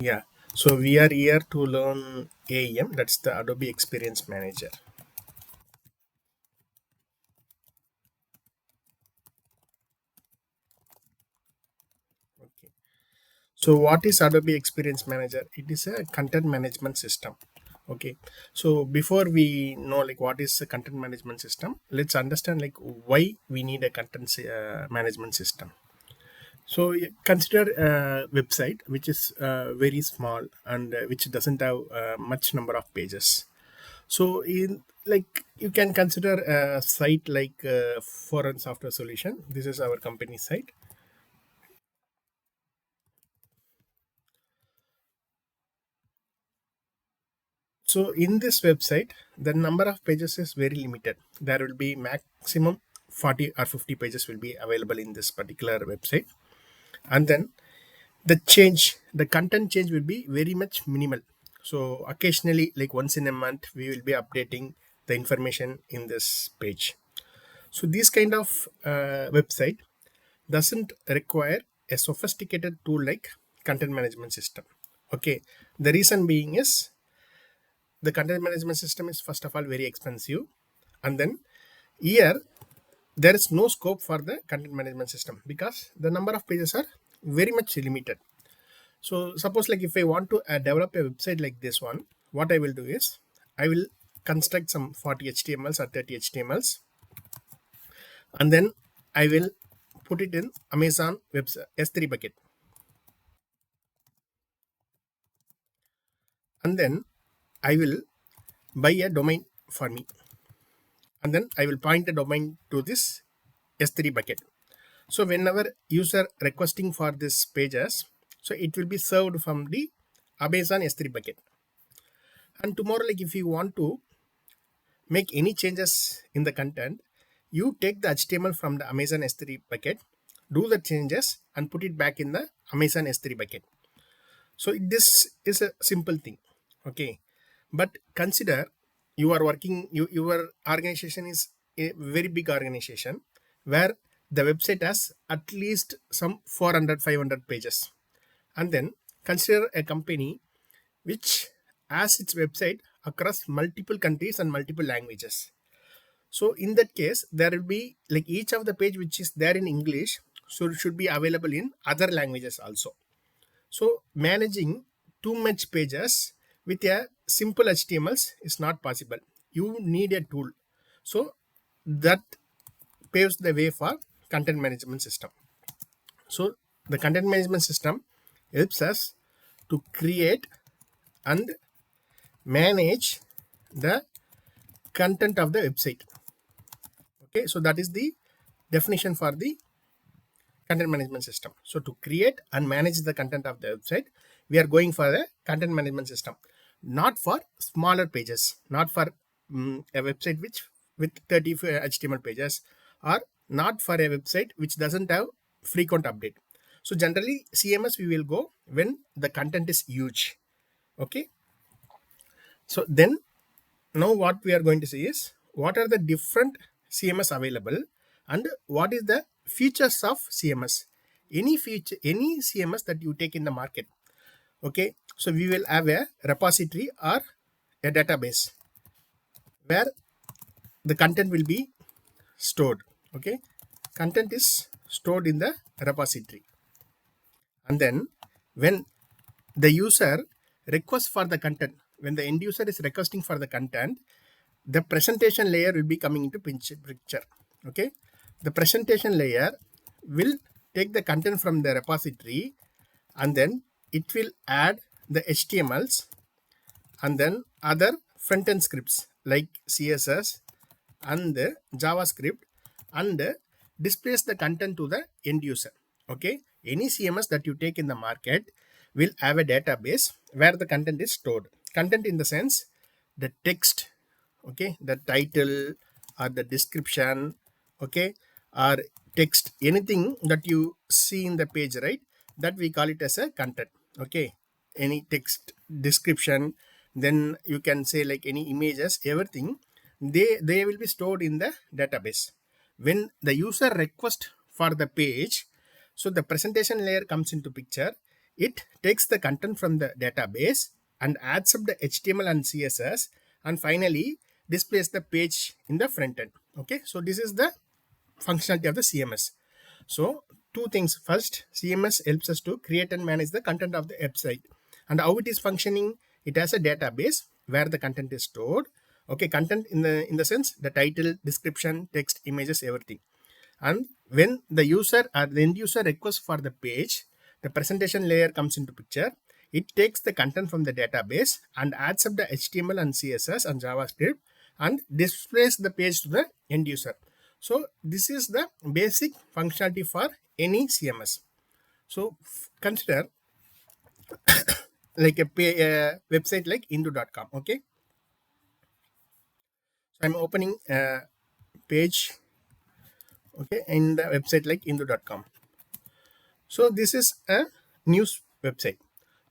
Yeah, so we are here to learn AEM, that's the Adobe Experience Manager. Okay. So what is Adobe Experience Manager? It is a content management system. Okay. So before we know like what is a content management system, let's understand like why we need a content management system. So consider a website which is very small and which doesn't have much number of pages. So in like you can consider a site like Foreign Software Solution. This is our company site. So in this website, the number of pages is very limited. There will be maximum 40 or 50 pages will be available in this particular website. And then the content change will be very much minimal. So occasionally, like once in a month, we will be updating the information in this page. So this kind of website doesn't require a sophisticated tool like content management system. Okay, the reason being is the content management system is first of all very expensive, and then here there is no scope for the content management system because the number of pages are very much limited. So suppose like if I want to develop a website like this one, what I will do is I will construct some 40 htmls or 30 htmls, and then I will put it in Amazon website S3 bucket, and then I will buy a domain for me, and then I will point the domain to this S3 bucket. So whenever user requesting for this pages, so it will be served from the Amazon S3 bucket. And tomorrow, like if you want to make any changes in the content, you take the HTML from the Amazon S3 bucket, do the changes and put it back in the Amazon S3 bucket. So this is a simple thing. Okay. But consider you are working, your organization is a very big organization where the website has at least some 400, 500 pages. And then consider a company which has its website across multiple countries and multiple languages. So in that case, there will be like each of the page which is there in English, so it should be available in other languages also. So managing too much pages with a simple HTMLs is not possible. You need a tool. So that paves the way for content management system. So the content management system helps us to create and manage the content of the website. Okay, so that is the definition for the content management system. So to create and manage the content of the website, we are going for a content management system, not for smaller pages, not for a website which with 30 HTML pages, or not for a website which doesn't have frequent update. So generally CMS we will go when the content is huge. Okay, so then now what we are going to see is what are the different CMS available and what is the features of CMS. Any feature, any CMS that you take in the market. Okay, so we will have a repository or a database where the content will be stored. Okay, content is stored in the repository, and then when the user requests for the content, when the end user is requesting for the content, the presentation layer will be coming into picture. Okay, the presentation layer will take the content from the repository, and then it will add the HTMLs and then other front-end scripts like CSS and JavaScript, and displays the content to the end user. Okay, any CMS that you take in the market will have a database where the content is stored. Content in the sense the text, okay, the title or the description, okay, or text, anything that you see in the page, right, that we call it as a content. Okay, any text description, then you can say like any images, everything, they will be stored in the database. When the user request for the page, so the presentation layer comes into picture. it takes the content from the database and adds up the HTML and CSS, and finally displays the page in the front end. Okay, so this is the functionality of the CMS. So two things. First, CMS helps us to create and manage the content of the website. And how it is functioning, it has a database where the content is stored. Okay, content in the sense the title, description, text, images, everything. And when the user or the end user requests for the page, the presentation layer comes into picture. It takes the content from the database and adds up the HTML and CSS and JavaScript and displays the page to the end user. So this is the basic functionality for any CMS. So consider like a website like Indu.com. Okay, so I'm opening a page, okay, in the website like Indu.com. So this is a news website.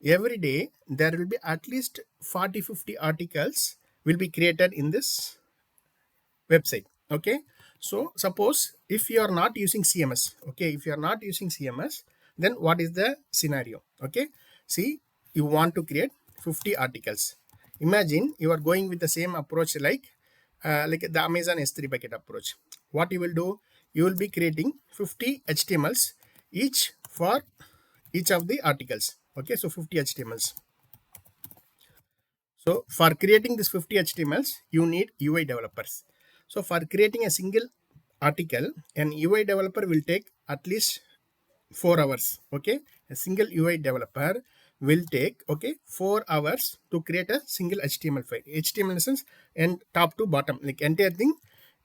Every day there will be at least 40-50 articles will be created in this website. Okay, so suppose if you are not using CMS, okay, if you are not using CMS, then what is the scenario? Okay, see, you want to create 50 articles. Imagine you are going with the same approach like the Amazon S3 bucket approach. What you will do, you will be creating 50 HTMLs each for each of the articles. Okay, so 50 HTMLs. So for creating this 50 HTMLs, you need UI developers. So for creating a single article, an UI developer will take at least 4 hours. Okay, a single UI developer will take 4 hours to create a single HTML file. HTML in the sense and top to bottom, like entire thing.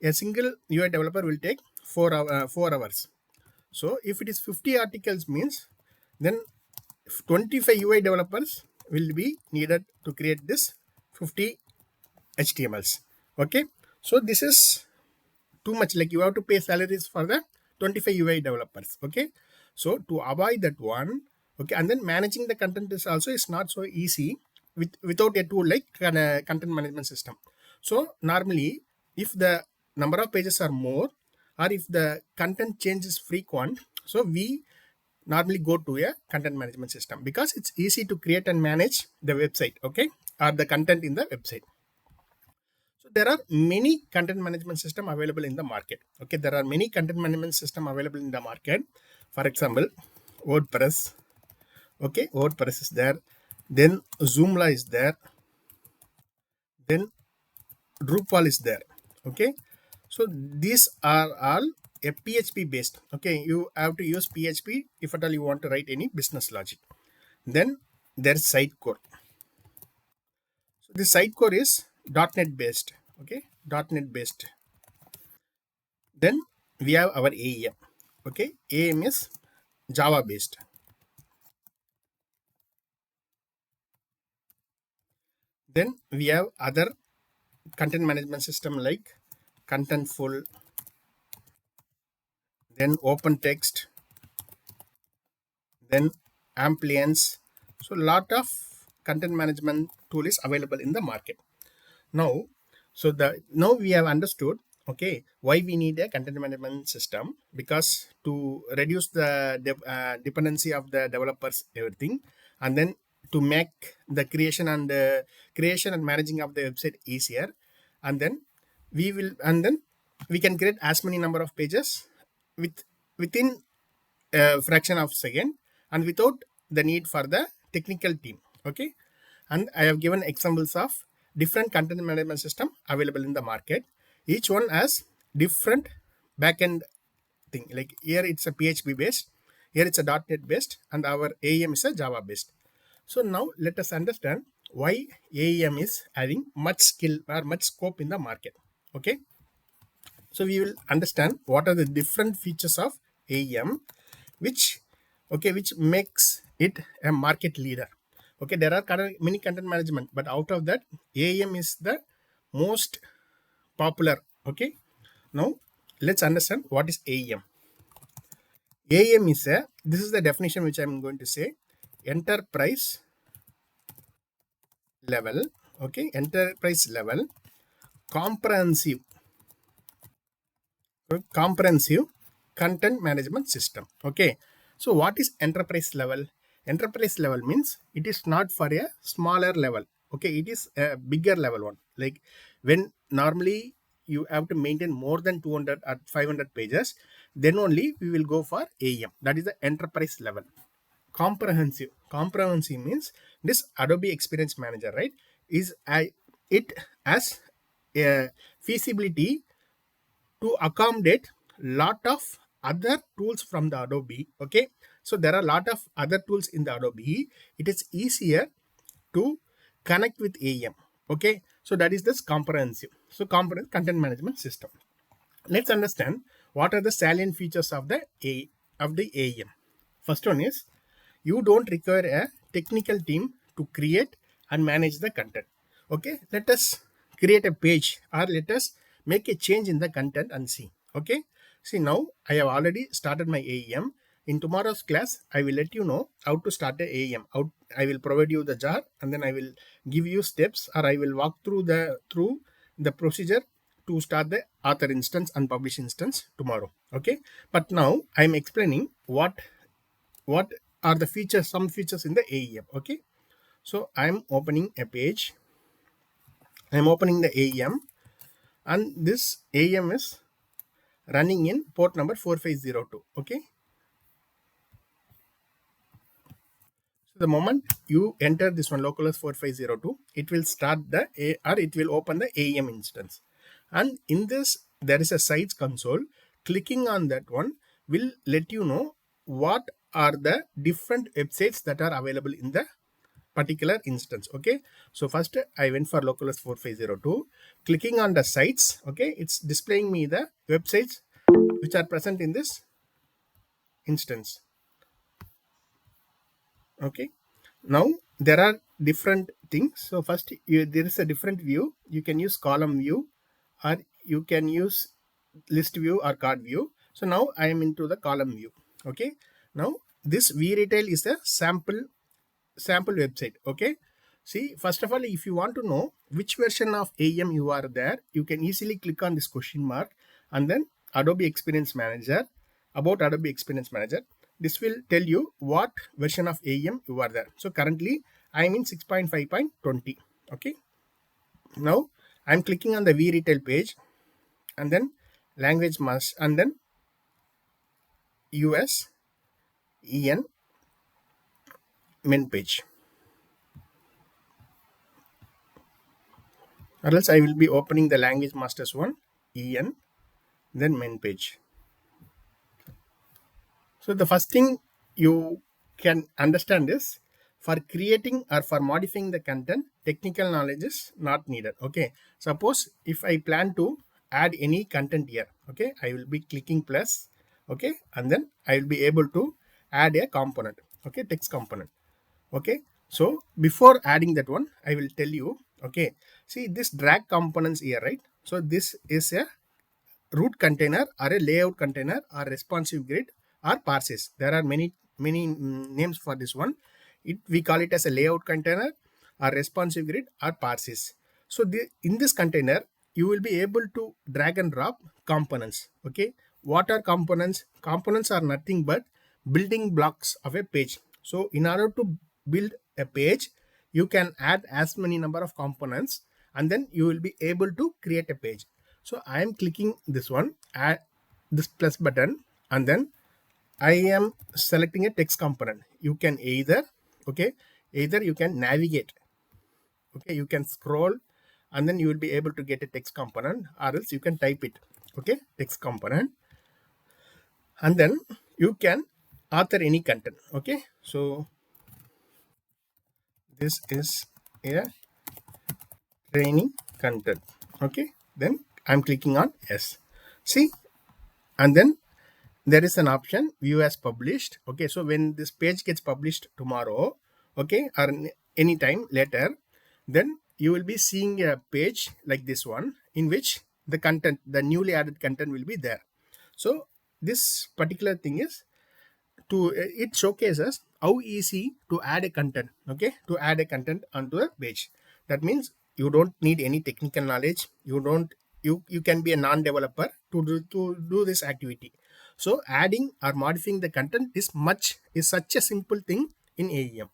A single UI developer will take 4 hours. So if it is 50 articles means, then 25 UI developers will be needed to create this 50 HTMLs. Okay, so this is too much, like you have to pay salaries for the 25 UI developers. Okay, so to avoid that one, okay, and then managing the content is also is not so easy without a tool like content management system. So normally if the number of pages are more or if the content change is frequent, so we normally go to a content management system because it's easy to create and manage the website, okay, or the content in the website. So there are many content management system available in the market. Okay, there are many content management system available in the market. For example, WordPress. Okay, WordPress is there. Then Joomla is there. Then Drupal is there. Okay, so these are all a PHP based. Okay, you have to use PHP if at all you want to write any business logic. Then there's Sitecore. So the Sitecore is .NET based. Okay, .NET based. Then we have our AEM. Okay, AEM is Java based. Then we have other content management system like Contentful, then OpenText, then Ampliance. So lot of content management tool is available in the market. Now, now we have understood, okay, why we need a content management system, because to reduce the dependency of the developers, everything, and then to make the creation and managing of the website easier, and then we can create as many number of pages within a fraction of a second and without the need for the technical team. Okay, and I have given examples of different content management system available in the market. Each one has different backend thing. Like here it's a PHP based, here it's a .NET based, and our AEM is a Java based. So now let us understand why AEM is having much skill or much scope in the market. Okay, so we will understand what are the different features of AEM, which makes it a market leader. Okay, there are many content management, but out of that AEM is the most popular. Okay, now let's understand what is AEM. AEM is this is the definition which I'm going to say: enterprise level. Okay, enterprise level comprehensive content management system. Okay, so what is enterprise level? Enterprise level means it is not for a smaller level. Okay, it is a bigger level one. Like when normally you have to maintain more than 200 or 500 pages, then only we will go for AEM. That is the enterprise level. Comprehensive means this Adobe Experience Manager, right, is it has a feasibility to accommodate lot of other tools from the Adobe. Okay, so there are a lot of other tools in the Adobe. It is easier to connect with AEM. Okay, so that is this comprehensive. So comprehensive content management system. Let's understand what are the salient features of the AEM. First one is you don't require a technical team to create and manage the content. Okay, let us create a page or let us make a change in the content and see. Okay, see, now I have already started my AEM. In tomorrow's class I will let you know how to start the AEM. I will provide you the jar and then I will give you steps, or I will walk through the procedure to start the author instance and publish instance tomorrow. Okay, but now I am explaining what are the features, some features in the AEM. Okay, so I'm opening a page, I'm opening the AEM, and this AEM is running in port number 4502. Okay, so the moment you enter this one localhost 4502, it will start the or it will open the AEM instance, and in this there is a sites console. Clicking on that one will let you know what are the different websites that are available in the particular instance. Okay, so first I went for localhost 4502. Clicking on the sites, okay, it's displaying me the websites which are present in this instance. Okay, now there are different things. So first there is a different view. You can use column view, or you can use list view or card view. So now I am into the column view. Okay, now this vRetail is a sample website. Okay, see, first of all, if you want to know which version of AEM you are there, you can easily click on this question mark and then Adobe Experience Manager. About Adobe Experience Manager, this will tell you what version of AEM you are there. So currently I am in 6.5.20. okay, now I'm clicking on the vRetail page and then language mask and then US EN main page, or else I will be opening the language masters one, EN, then main page. So the first thing you can understand is, for creating or for modifying the content, technical knowledge is not needed. Okay, suppose if I plan to add any content here, okay, I will be clicking plus, okay, and then I will be able to add a component, okay, text component. Okay, so before adding that one, I will tell you, okay, see this drag components here, right? So this is a root container or a layout container or responsive grid or parses. There are many names for this one. We call it as a layout container or responsive grid or parses. So in this container you will be able to drag and drop components. Okay, what are components? Components are nothing but building blocks of a page. So in order to build a page, you can add as many number of components and then you will be able to create a page. So I am clicking this one, add this plus button, and then I am selecting a text component. You can either, okay, either you can navigate, okay, you can scroll and then you will be able to get a text component, or else you can type it, okay, text component, and then you can author any content. Okay, so this is a training content. Okay, then I'm clicking on yes. See, and then there is an option view as published. Okay, so when this page gets published tomorrow, okay, or anytime later, then you will be seeing a page like this one in which the content, the newly added content will be there. So this particular thing is to it showcases how easy to add a content. Okay, to add a content onto a page. That means you don't need any technical knowledge. You can be a non-developer to do this activity. So adding or modifying the content is such a simple thing in AEM.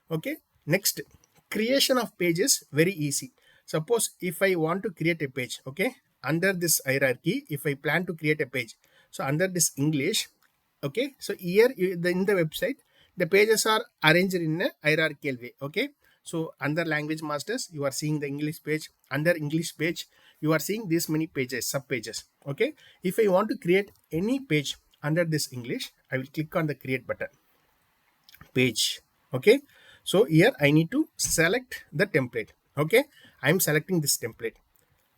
Okay, next, creation of page is very easy. Suppose if I want to create a page, okay, under this hierarchy, if I plan to create a page, so under this English, okay, so here in the website the pages are arranged in a hierarchical way. Okay, so under language masters you are seeing the English page, under English page you are seeing this many pages, sub pages. Okay, if I want to create any page under this English, I will click on the create button, page. Okay, so here I need to select the template. Okay, I'm selecting this template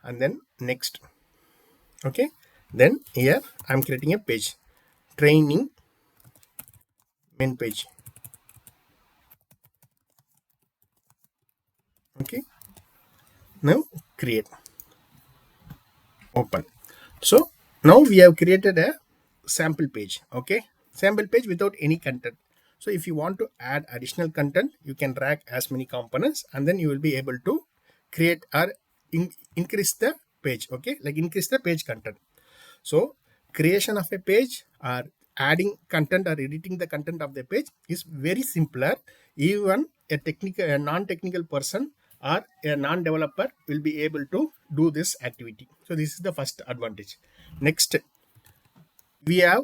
and then next. Okay, then here I'm creating a page, training main page. Okay, now create, open. So now we have created a sample page. Okay, sample page without any content. So if you want to add additional content, you can drag as many components and then you will be able to create or increase the page. Okay, like increase the page content. So creation of a page or adding content or editing the content of the page is very simpler. Even a non-technical person or a non-developer will be able to do this activity. So this is the first advantage. Next, we have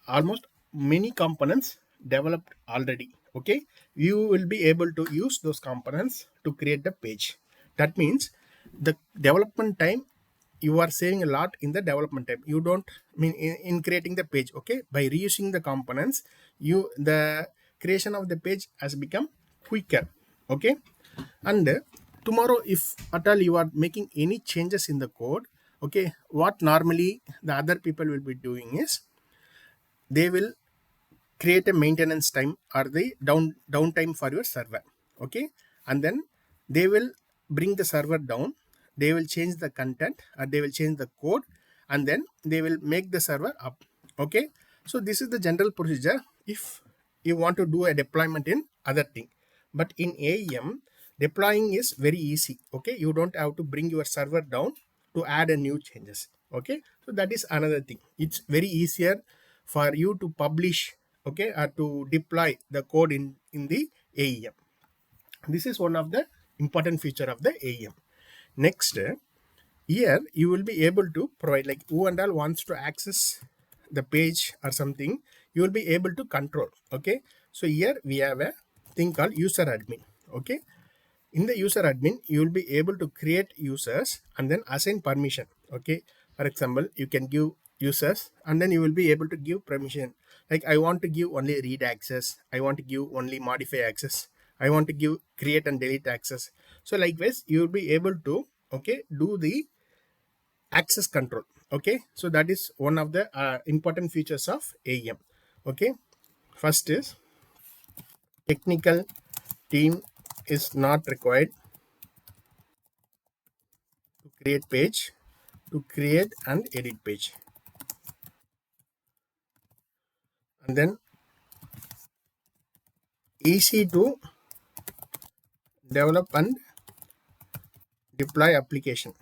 almost many components developed already. Okay, you will be able to use those components to create the page. That means the development time, you are saving a lot in the development time. You don't mean in creating the page. Okay, by reusing the components, the creation of the page has become quicker. Okay, and tomorrow if at all you are making any changes in the code, okay, what normally the other people will be doing is they will create a maintenance time or the downtime for your server. Okay, and then they will bring the server down, they will change the content or they will change the code and then they will make the server up. Okay, so this is the general procedure if you want to do a deployment in other thing. But in AEM, deploying is very easy. Okay, you don't have to bring your server down to add a new changes. Okay, so that is another thing. It's very easier for you to publish, okay, or to deploy the code in the AEM. This is one of the important feature of the AEM. Next, here you will be able to provide, like who and all wants to access the page or something, you will be able to control. Okay, so here we have a thing called user admin. Okay, in the user admin you will be able to create users and then assign permission. Okay, for example, you can give users and then you will be able to give permission, like I want to give only read access, I want to give only modify access, I want to give create and delete access. So likewise you will be able to, okay, do the access control. Okay, so that is one of the important features of AEM. Okay, first is technical team is not required to create page, to create and edit page, and then easy to develop and deploy application.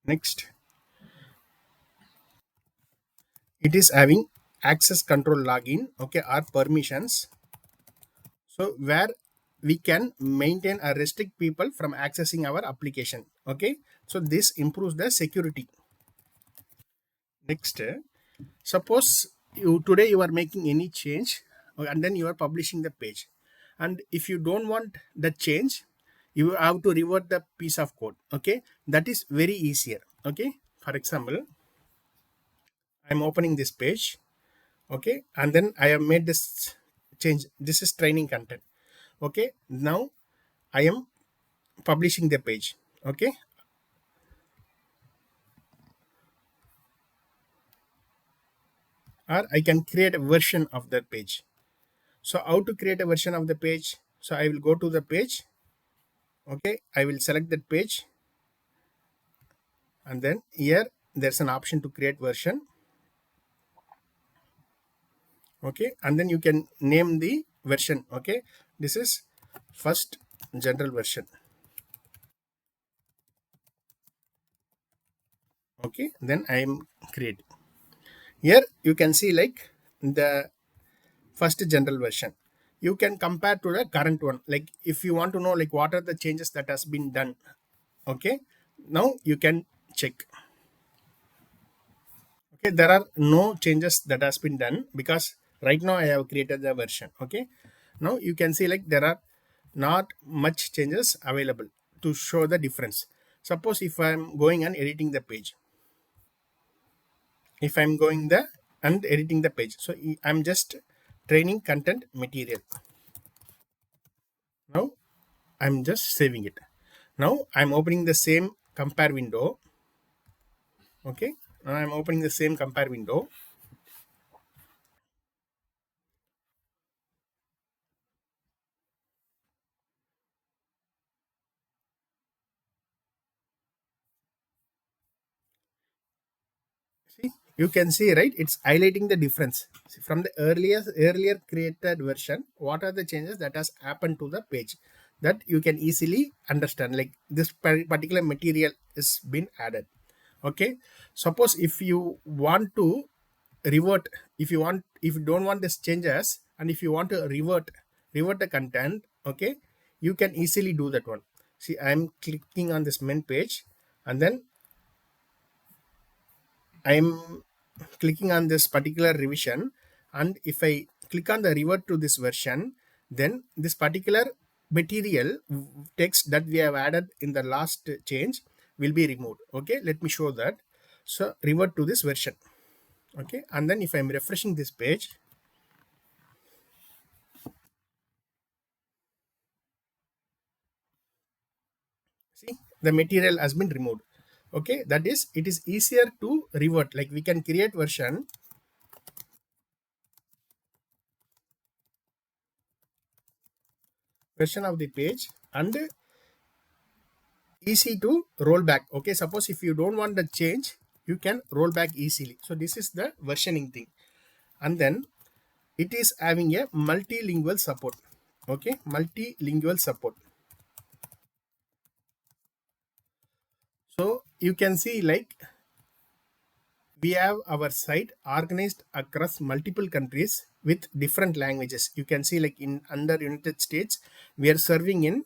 Next, it is having access control login, okay, or permissions, so where we can maintain or restrict people from accessing our application. Okay, so this improves the security. Next, suppose today you are making any change and then you are publishing the page, and if you don't want the change, you have to revert the piece of code. Okay, that is very easier. Okay, for example, I'm opening this page. Okay, and then I have made this change. This is training content. Okay, now I am publishing the page. Okay, or I can create a version of that page. So how to create a version of the page? So I will go to the page. Okay, I will select that page and then here there's an option to create version. Okay, and then you can name the version. Okay, this is first general version. Okay, then I am creating. Here you can see like the first general version. You can compare to the current one, like if you want to know like what are the changes that has been done. Okay, now you can check. Okay, there are no changes that has been done because right now I have created the version. Okay, now you can see like there are not much changes available to show the difference. Suppose if I'm going and editing the page, if I'm going there and editing the page, so I'm just training content material. Now I'm just saving it. Now I'm opening the same compare window. Okay, now I'm opening the same compare window. See, you can see, right? It's highlighting the difference. See, from the earlier created version, what are the changes that has happened to the page, that you can easily understand. Like this particular material is been added. Okay, suppose if you want to revert, if you don't want this changes, and if you want to revert the content, okay, you can easily do that one. See, I'm clicking on this main page, and then I'm clicking on this particular revision, and if I click on the revert to this version, then this particular material text that we have added in the last change will be removed. Okay, let me show that. So revert to this version. Okay, and then if I'm refreshing this page, see, the material has been removed. Okay, that is, it is easier to revert. Like we can create version of the page, and easy to roll back. Okay, suppose if you don't want the change, you can roll back easily. So this is the versioning thing. And then it is having a multilingual support. Okay, multilingual support. So you can see like we have our site organized across multiple countries with different languages. You can see like in under United States, we are serving in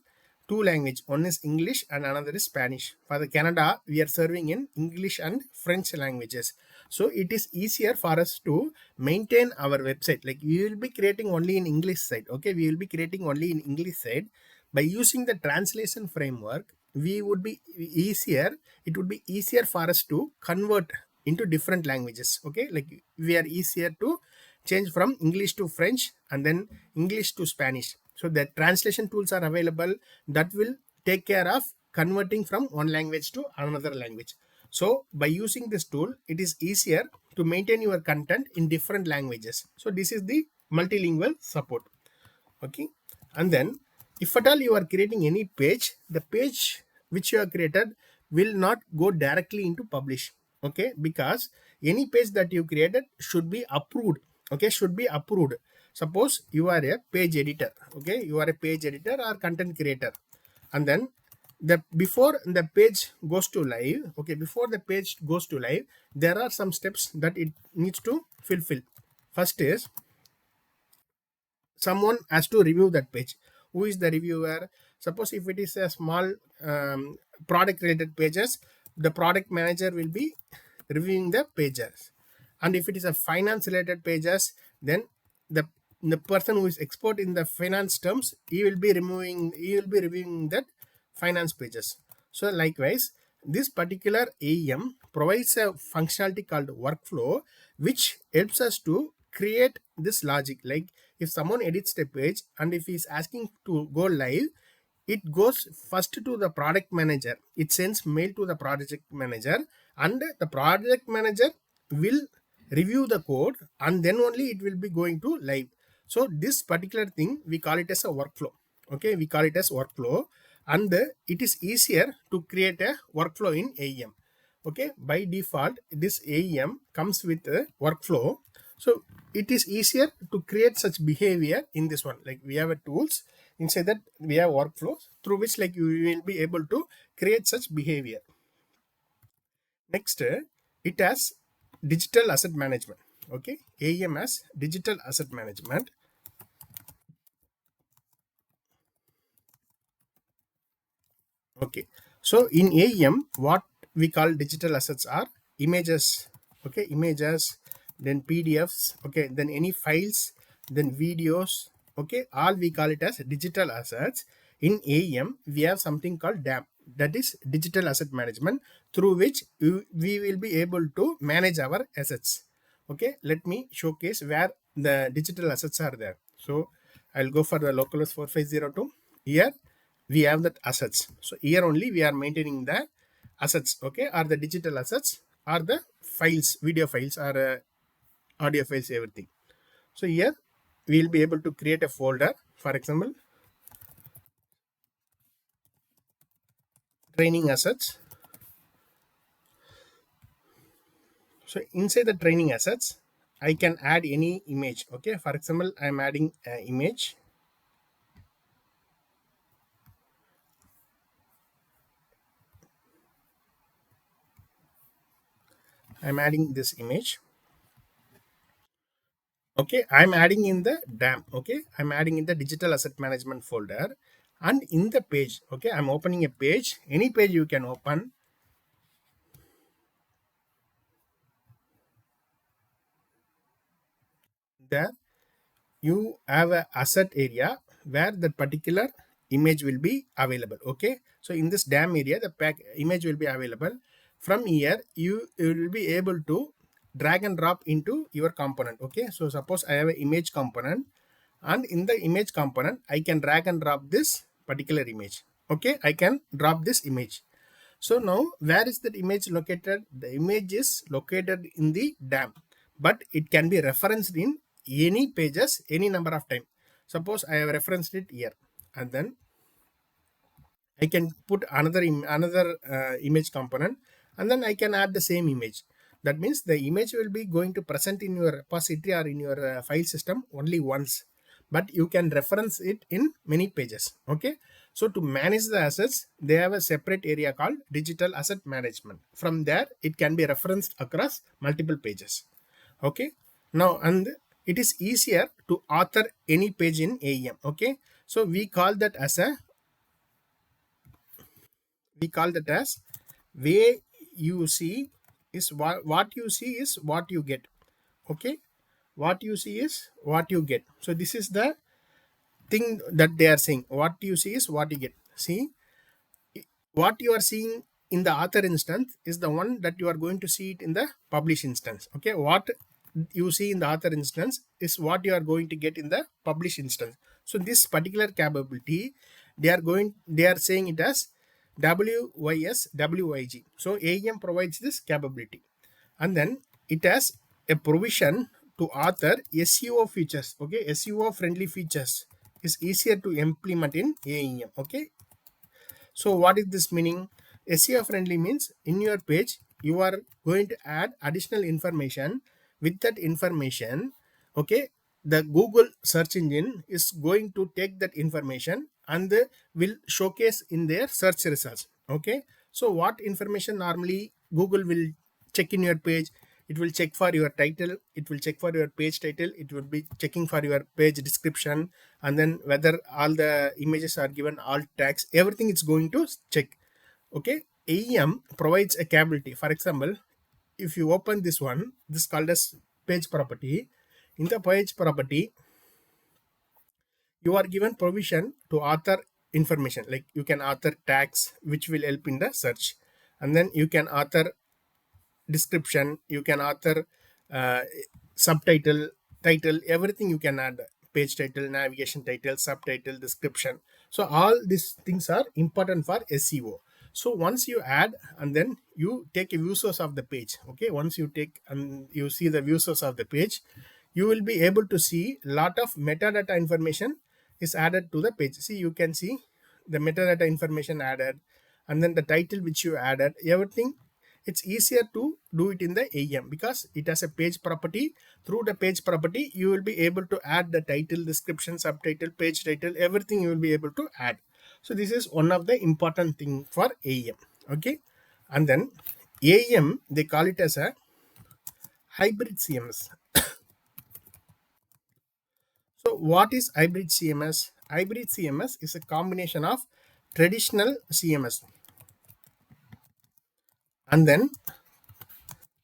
two language. One is English and another is Spanish. For the Canada, we are serving in English and French languages. So it is easier for us to maintain our website. Like we will be creating only in English side. Okay, we will be creating only in English side. By using the translation framework, we would be easier it would be easier for us to convert into different languages. Okay, like we are easier to change from English to French and then English to Spanish. So the translation tools are available that will take care of converting from one language to another language. So by using this tool, it is easier to maintain your content in different languages. So this is the multilingual support. Okay, and then if at all you are creating any page, the page which you have created will not go directly into publish. Okay, because any page that you created should be approved. Okay, should be approved. Suppose you are a page editor. Okay, you are a page editor or content creator, and then the before the page goes to live, okay, before the page goes to live, there are some steps that it needs to fulfill. First is, someone has to review that page. Who is the reviewer? Suppose if it is a small product related pages, the product manager will be reviewing the pages. And if it is a finance related pages, then the the person who is expert in the finance terms, he will be reviewing that finance pages. So likewise, this particular AEM provides a functionality called workflow, which helps us to create this logic. Like if someone edits the page and if he's asking to go live, it goes first to the product manager. It sends mail to the project manager, and the project manager will review the code, and then only it will be going to live. So this particular thing, we call it as a workflow. Okay, we call it as workflow, and it is easier to create a workflow in AEM. Okay, by default this AEM comes with a workflow. So it is easier to create such behavior in this one. Like we have a tools, inside that we have workflows through which like you will be able to create such behavior. Next, it has digital asset management. Okay, AEM has digital asset management. Okay, so in AEM, what we call digital assets are images. Okay, images, then PDFs. Okay, then any files, then videos. Okay, all we call it as digital assets. In AEM, we have something called DAM, that is digital asset management, through which we will be able to manage our assets. Okay, let me showcase where the digital assets are there. So I'll go for the localhost 4502. Here we have that assets. So here only we are maintaining the assets, okay, or the digital assets, or the files, video files, or audio files, everything. So here we will be able to create a folder, for example, training assets. So inside the training assets, I can add any image. Okay, for example, I'm adding an image. I'm adding this image. Okay, I'm adding in the DAM. Okay, I'm adding in the digital asset management folder, and in the page, okay, I'm opening a page. Any page you can open. There you have a asset area where that particular image will be available. Okay, so in this DAM area, the pack image will be available. From here you will be able to drag and drop into your component. Okay, so suppose I have an image component, and in the image component I can drag and drop this particular image. Okay, I can drop this image. So now where is that image located? The image is located in the DAM, but it can be referenced in any pages any number of time. Suppose I have referenced it here, and then I can put another image component, and then I can add the same image. That means the image will be going to present in your repository or in your file system only once, but you can reference it in many pages. Okay, so to manage the assets, they have a separate area called digital asset management. From there, it can be referenced across multiple pages. Okay, now, and it is easier to author any page in AEM. Okay, so we call that as way you see is what you see is what you get. Okay, what you see is what you get. So this is the thing that they are saying. What you see is what you get. See, what you are seeing in the author instance is the one that you are going to see it in the publish instance. Okay, what you see in the author instance is what you are going to get in the publish instance. So this particular capability, they are saying it as WYSWYG. So AEM provides this capability, and then it has a provision to author SEO features. Okay, SEO friendly features is easier to implement in AEM. Okay, so what is this meaning? SEO friendly means in your page you are going to add additional information. With that information, okay, the Google search engine is going to take that information and will showcase in their search results. Okay, so what information normally Google will check in your page? It will check for your title, it will check for your page title, it will be checking for your page description, and then whether all the images are given alt tags, everything it's going to check. Okay, AEM provides a capability. For example, if you open this one, this called as page property. In the page property, you are given provision to author information, like you can author tags which will help in the search, and then you can author description, you can author uh, subtitle, title, everything you can add. Page title, navigation title, subtitle, description. So all these things are important for SEO. So once you add, and then you take a view source of the page. Okay, once you take and you see the view source of the page, you will be able to see lot of metadata information is added to the page. See, you can see the metadata information added, and then the title which you added, everything. It's easier to do it in the AEM because it has a page property. Through the page property, you will be able to add the title, description, subtitle, page title, everything you will be able to add. So this is one of the important thing for AEM. Okay, and then AEM, they call it as a hybrid CMS. So what is hybrid CMS? Hybrid CMS is a combination of traditional CMS, and then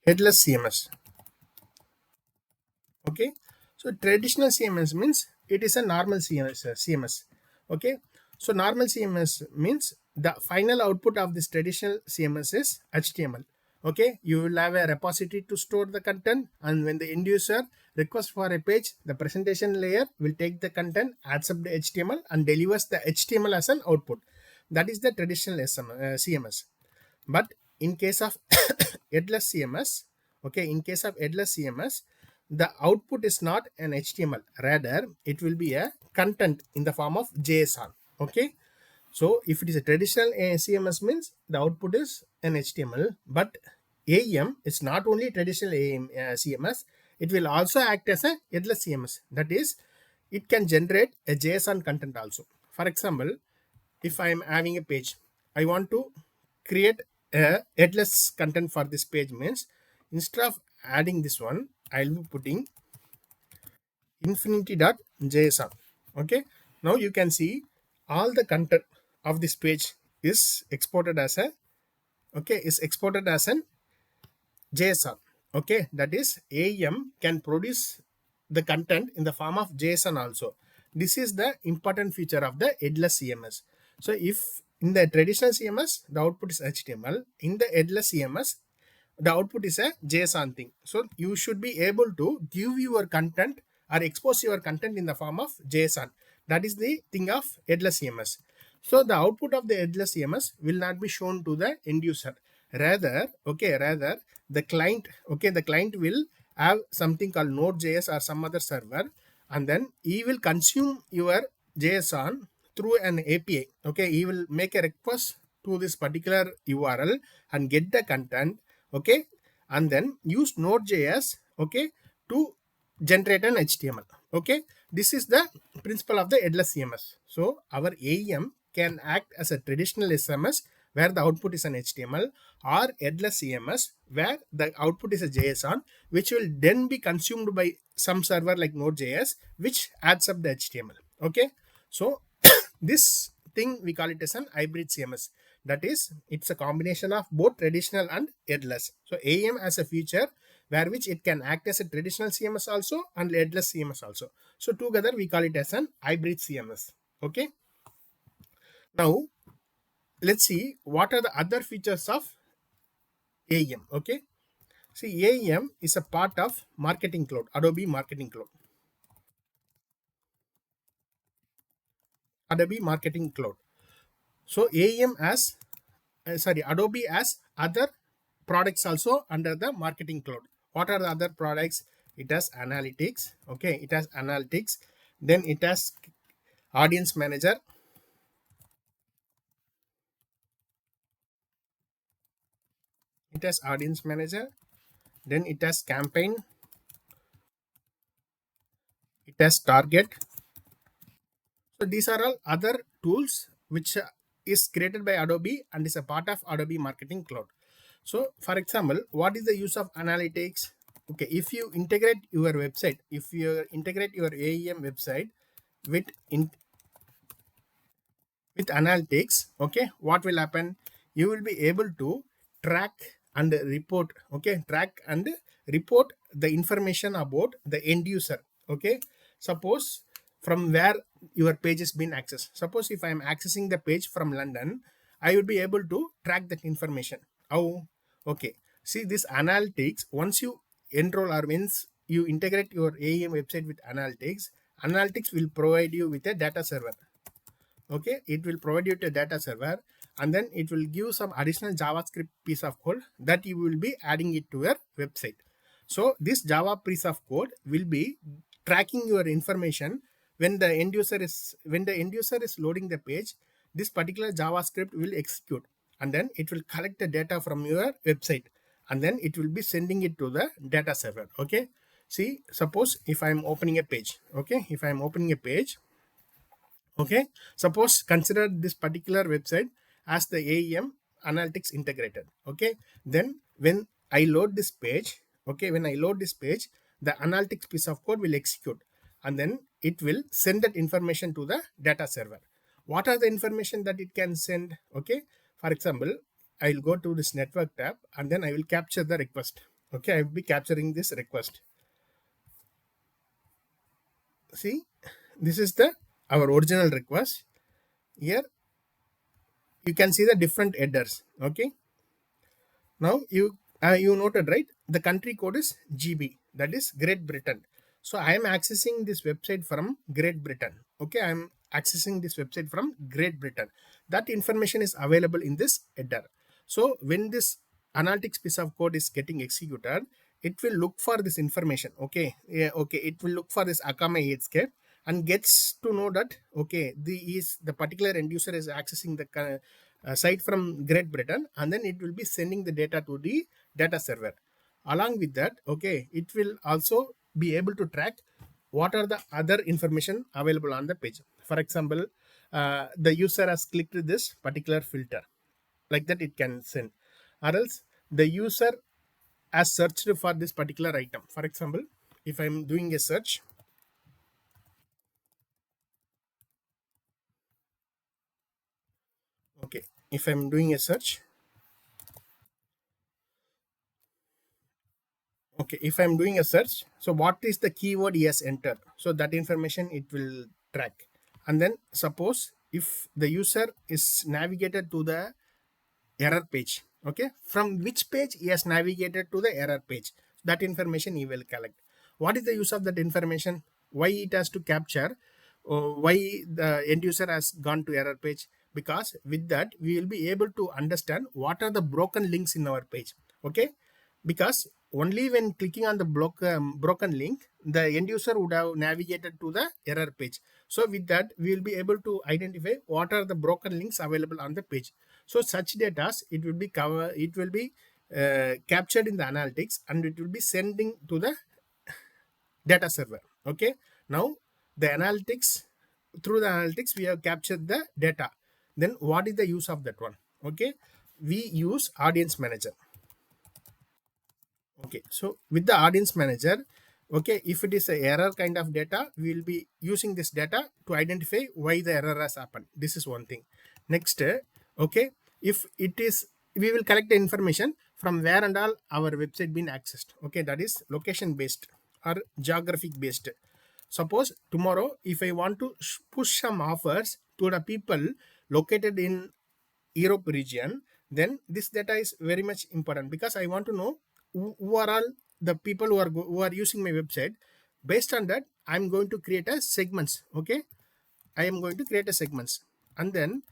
headless CMS. Okay, so traditional CMS means it is a normal CMS. Okay, so normal CMS means the final output of this traditional CMS is HTML. Okay, you will have a repository to store the content, and when the end user requests for a page, the presentation layer will take the content, adds up the HTML, and delivers the HTML as an output. That is the traditional CMS. But in case of headless CMS, okay, in case of headless CMS, the output is not an HTML, rather it will be a content in the form of JSON. Okay, so if it is a traditional CMS means the output is an HTML, but AEM is not only traditional AEM, CMS, it will also act as a headless CMS. That is, it can generate a JSON content also. For example, if I am having a page, I want to create a headless content for this page means instead of adding this one, I'll be putting infinity.json. Okay, now you can see all the content of this page is exported as a an JSON. Okay, that is AEM can produce the content in the form of JSON also. This is the important feature of the headless CMS. So if in the traditional CMS the output is HTML, in the headless CMS the output is a JSON thing. So you should be able to give your content or expose your content in the form of JSON. That is the thing of headless CMS. So the output of the headless CMS will not be shown to the end user. Rather, the client, the client will have something called Node.js or some other server, and then he will consume your JSON through an API. Okay, he will make a request to this particular URL and get the content. Okay, and then use Node.js, okay, to generate an HTML. Okay, this is the principle of the headless CMS. So our AEM can act as a traditional SMS where the output is an HTML, or headless CMS where the output is a JSON, which will then be consumed by some server like Node.js, which adds up the HTML. Okay, so this thing we call it as an hybrid CMS. That is, it's a combination of both traditional and headless. So AEM as a feature where which it can act as a traditional CMS also and headless CMS also. So together we call it as an hybrid CMS. Okay, now let's see what are the other features of AEM. Okay, see, AEM is a part of Marketing Cloud, Adobe Marketing Cloud. Adobe Marketing Cloud. So AEM as Adobe has other products also under the Marketing Cloud. What are the other products? It has analytics. Okay, it has analytics. Then it has Audience Manager. It has Audience Manager. Then it has Campaign. It has Target. So these are all other tools which is created by Adobe and is a part of Adobe Marketing Cloud. So for example, what is the use of analytics? Okay, if you integrate your website, if you integrate your AEM website with analytics, okay, what will happen? You will be able to track and report, okay, track and report the information about the end user. Okay, suppose from where your page is being accessed. Suppose if I am accessing the page from London, I will be able to track that information. How? Okay, see, this analytics, once you enroll or once you integrate your AEM website with analytics will provide you with a data server. Okay, it will provide you a data server, and then it will give some additional JavaScript piece of code that you will be adding it to your website. So this Java piece of code will be tracking your information when the end user is loading the page. This particular JavaScript will execute, and then it will collect the data from your website, and then it will be sending it to the data server. Okay, see, suppose if I am opening a page. Okay, if I am opening a page, okay, suppose consider this particular website as the AEM analytics integrated. Okay, then when I load this page, okay, when I load this page, the analytics piece of code will execute, and then it will send that information to the data server. what are the information that it can send. Okay, for example, I will go to this network tab and then I will capture the request. Okay, I will be capturing this request. See, this is the our original request. Here you can see the different headers. Okay, now you noted, right, the country code is GB, that is Great Britain. So I am accessing this website from Great Britain. Okay, I am accessing this website from Great Britain. That information is available in this header. So when this analytics piece of code is getting executed, it will look for this information. Okay, yeah, okay, it will look for this Akame HK and gets to know that okay, the particular end user is accessing the site from Great Britain, and then it will be sending the data to the data server. Along with that, okay, it will also be able to track what are the other information available on the page. For example, the user has clicked this particular filter, like that it can send, or else the user has searched for this particular item. For example, if I'm doing a search, okay, if I'm doing a search, okay, if I'm doing a search, so what is the keyword he has entered, so that information it will track. And then suppose if the user is navigated to the error page, okay, from which page he has navigated to the error page, that information he will collect. What is the use of that information, why it has to capture, why the end user has gone to error page? Because with that we will be able to understand what are the broken links in our page. Okay, because only when clicking on the broken link, the end user would have navigated to the error page. So with that we will be able to identify what are the broken links available on the page. So such data it will be captured in the analytics, and it will be sending to the data server. Okay, now the analytics, through the analytics we have captured the data. Then what is the use of that one? Okay, we use audience manager. Okay, so with the audience manager, okay, if it is a error kind of data, we will be using this data to identify why the error has happened. This is one thing. Next, okay, if it is, we will collect the information from where and all our website been accessed. Okay, that is location based or geographic based. Suppose tomorrow if I want to push some offers to the people located in Europe region, then this data is very much important, because I want to know who are all the people who are using my website. Based on that, I'm going to create a segments. Okay, I am going to create a segments, and then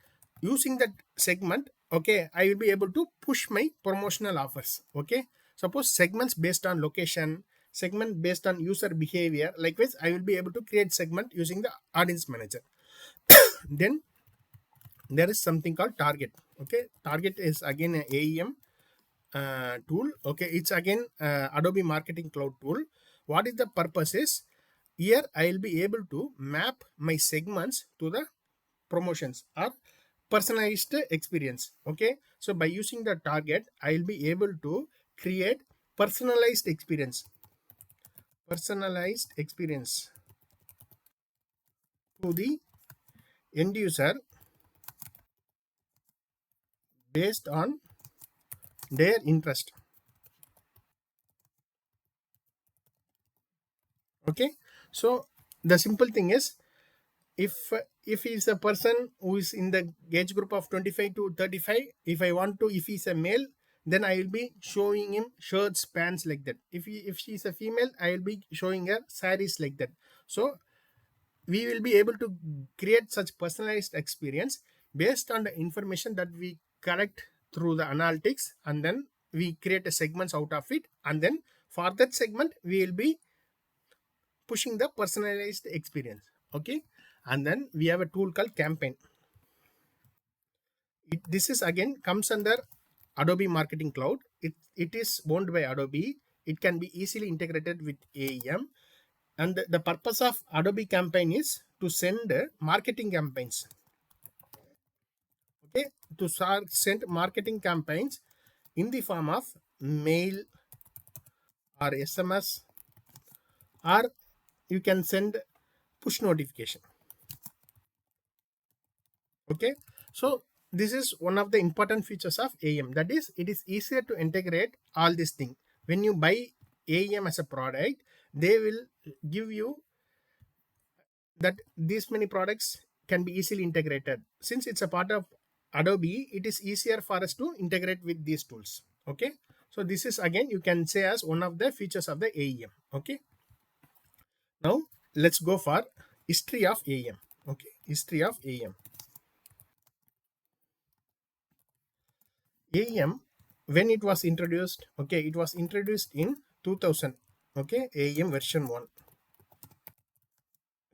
using that segment, okay, I will be able to push my promotional offers. Okay, suppose segments based on location, segment based on user behavior. Likewise, I will be able to create segment using the audience manager. Then there is something called target. Okay, target is again a AEM tool. Okay, it's again Adobe Marketing Cloud tool. What is the purpose is, here I will be able to map my segments to the promotions or personalized experience. Okay, so by using the target, I will be able to create personalized experience to the end user based on their interest. Okay, so the simple thing is, if he's a person who is in the age group of 25 to 35, if I want to, if he's a male, then I will be showing him shirts, pants, like that. If she's a female, I will be showing her saris, like that. So we will be able to create such personalized experience based on the information that we collect through the analytics, and then we create a segments out of it, and then for that segment we will be pushing the personalized experience. Okay, and then we have a tool called campaign. This is again comes under Adobe Marketing Cloud. It is owned by Adobe. It can be easily integrated with AEM, and the purpose of Adobe campaign is to send marketing campaigns. Okay, to send marketing campaigns in the form of mail or SMS, or you can send push notification. Okay, so this is one of the important features of AEM, that is it is easier to integrate all these things. When you buy AEM as a product, they will give you that these many products can be easily integrated. Since it's a part of Adobe, it is easier for us to integrate with these tools. Okay, so this is again you can say as one of the features of the AEM. Okay, now let's go for history of AEM. Okay, history of AEM. AEM, when it was introduced, okay, it was introduced in 2000. Okay, AEM version 1.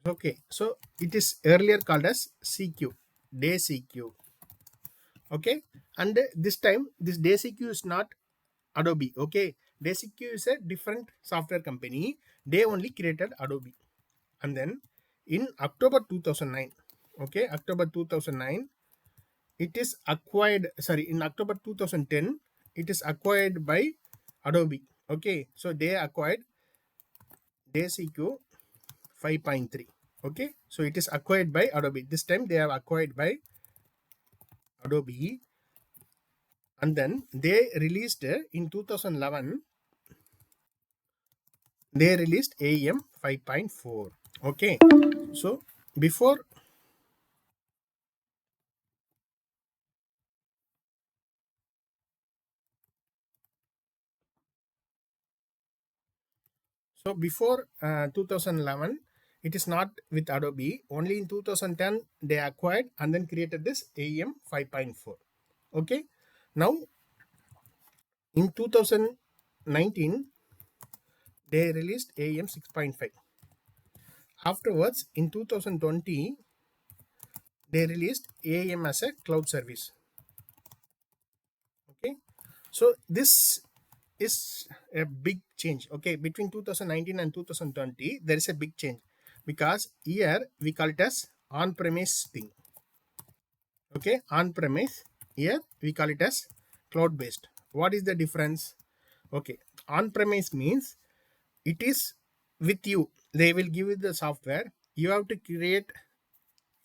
Okay, so it is earlier called as CQ, day CQ. Okay, and this time this day CQ is not Adobe. Okay, day CQ is a different software company. They only created Adobe. And then in October 2009, okay, October 2009, it is acquired, sorry, in October 2010, it is acquired by Adobe. Okay, so they acquired DayCQ 5.3. Okay, so it is acquired by Adobe. This time they have acquired by Adobe, and then they released in 2011, they released AEM 5.4. Okay, so before, so before 2011, it is not with Adobe. Only in 2010 they acquired and then created this AEM 5.4. Okay, now in 2019 they released AEM 6.5. Afterwards, in 2020, they released AEM as a cloud service. Okay, so this is a big change. Okay, between 2019 and 2020, there is a big change because here we call it as on-premise thing. Okay, on-premise, here we call it as cloud-based. What is the difference? Okay, on-premise means it is with you. They will give you the software. You have to create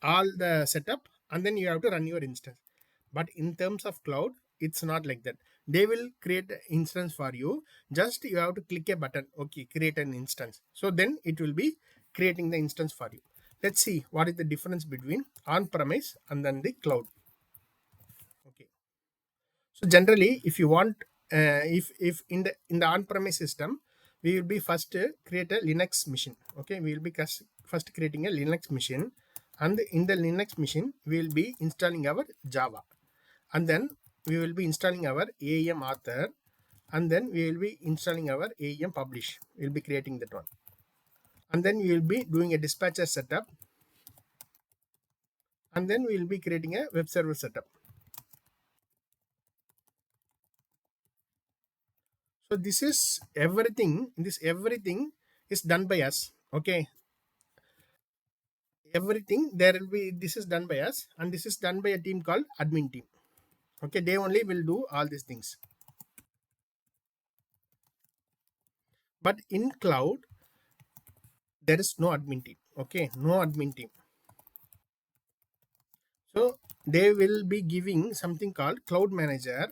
all the setup and then you have to run your instance. But in terms of cloud, it's not like that. They will create an instance for you. Just you have to click a button. Okay, create an instance. So then it will be creating the instance for you. Let's see what is the difference between on-premise and then the cloud. Okay, so generally, if you want, if in the on-premise system, we will be first create a Linux machine. Okay, we will be first creating a Linux machine, and in the Linux machine, we will be installing our Java, and then we will be installing our AEM author, and then we will be installing our AEM publish. We will be creating that one, and then we will be doing a dispatcher setup, and then we will be creating a web server setup. So this is everything. This everything is done by us. Okay, everything there will be. This is done by us, and this is done by a team called admin team. Okay, they only will do all these things. But in cloud, there is no admin team. Okay, no admin team. So they will be giving something called cloud manager.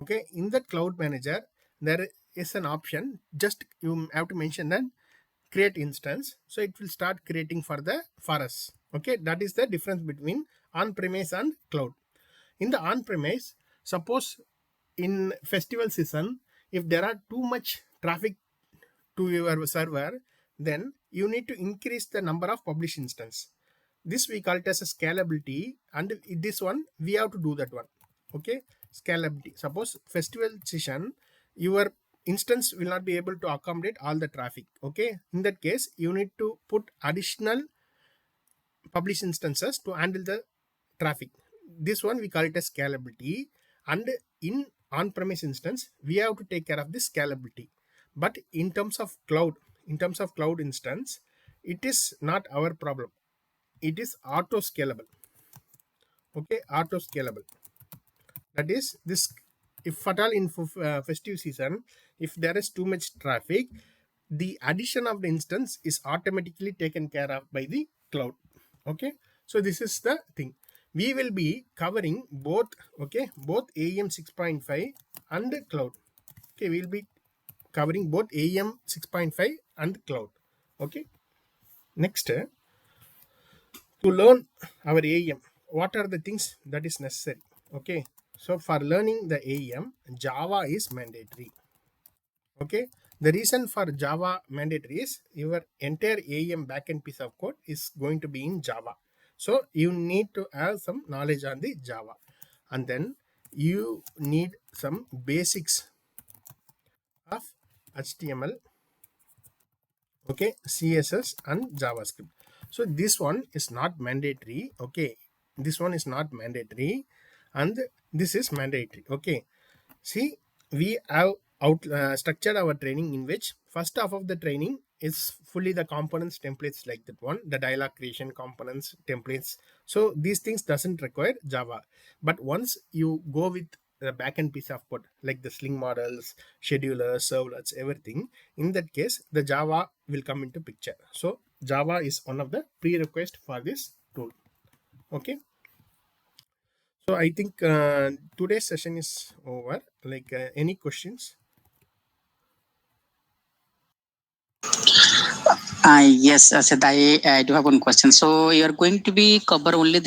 Okay, in that cloud manager, there is an option. Just you have to mention that create instance, so it will start creating for us. Okay, that is the difference between on-premise and cloud. In the on-premise, suppose in festival season, if there are too much traffic to your server, then you need to increase the number of publish instance. This we call it as a scalability, and this one we have to do that one. Okay, scalability. Suppose festival season, your instance will not be able to accommodate all the traffic. Okay, in that case, you need to put additional publish instances to handle the traffic. This one we call it as scalability, and in on-premise instance, we have to take care of this scalability. But in terms of cloud instance, it is not our problem. It is auto scalable. Okay, auto scalable. That is this. If at all in festive season, if there is too much traffic, the addition of the instance is automatically taken care of by the cloud. Okay, So this is the thing. We will be covering both, okay, both AEM 6.5 and cloud. Okay, we will be covering both AEM 6.5 and cloud. Okay. Next, to learn our AEM, what are the things that is necessary? Okay. So for learning the AEM, Java is mandatory. Okay. The reason for Java mandatory is your entire AEM backend piece of code is going to be in Java. So you need to have some knowledge on the Java, and then you need some basics of HTML, okay, CSS and JavaScript. So this one is not mandatory. Okay, this one is not mandatory, and this is mandatory. Okay, see, we have structured our training in which first half of the training is fully the components templates, like that one, the dialog creation components templates. So these things doesn't require Java, but once you go with the backend piece of code like the Sling models, schedulers, servlets, everything, in that case the Java will come into picture. So Java is one of the prerequisites for this tool. Okay. So I think today's session is over. Like any questions? Yes, Sid, I do have one question. So you are going to be cover only the